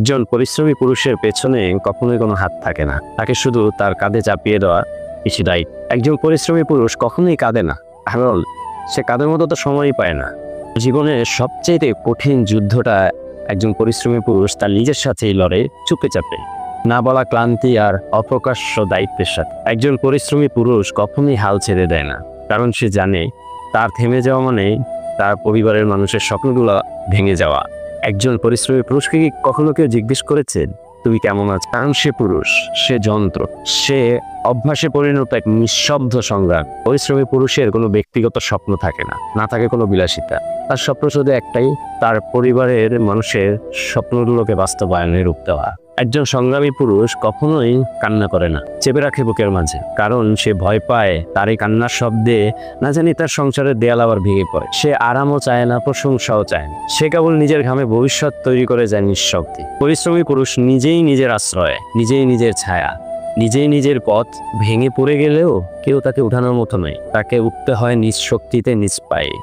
একজন পরিশ্রমী পুরুষের পেছনে কখনোই কোনো হাত থাকে না, তাকে শুধু তার কাঁধে চাপিয়ে দেওয়া কিছু দায়িত্ব। একজন পরিশ্রমী পুরুষ কখনোই কাঁদে না, কারণ সে কাঁদের মতো তো সময়ই পায় না। জীবনের সবচেয়ে কঠিন যুদ্ধটা একজন পরিশ্রমী পুরুষ তার নিজের সাথেই লড়ে, চুপে চাপে, না বলা ক্লান্তি আর অপ্রকাশ্য দায়িত্বের সাথে। একজন পরিশ্রমী পুরুষ কখনোই হাল ছেড়ে দেয় না, কারণ সে জানে তার থেমে যাওয়া মানে তার পরিবারের মানুষের স্বপ্নগুলো ভেঙে যাওয়া। একজন পরিশ্রমী পুরুষকে কি কখনো কেউ জিজ্ঞেস করেছেন তুমি কেমন আছো? কারণ সে পুরুষ, সে যন্ত্র, সে অভ্যাসে পরিণত এক নিঃশব্দ সংগ্রাম। পরিশ্রমী পুরুষের কোনো ব্যক্তিগত স্বপ্ন থাকে না, না থাকে কোনো বিলাসিতা। তার স্বপ্ন শুধু একটাই, তার পরিবারের মানুষের স্বপ্নগুলোকে বাস্তবায়নের রূপ দেওয়া। একজন সংগ্রামী পুরুষ কখনোই কান্না করে না, চেপে রাখে বুকের মাঝে, কারণ সে ভয় পায় তার এই কান্নার শব্দে না জানি তার সংসারের দেয়াল আবার ভেঙে পড়ে। সে আরামও চায় না, প্রশংসাও চায় না, সে কেবল নিজের ঘামে ভবিষ্যৎ তৈরি করে যায় নিঃশব্দে। পরিশ্রমী পুরুষ নিজেই নিজের আশ্রয়, নিজেই নিজের ছায়া, নিজেই নিজের পথ। ভেঙে পড়ে গেলেও কেউ তাকে উঠানোর মতো নয়, তাকে উঠতে হয় নিজ শক্তিতে, নিজ পায়ে।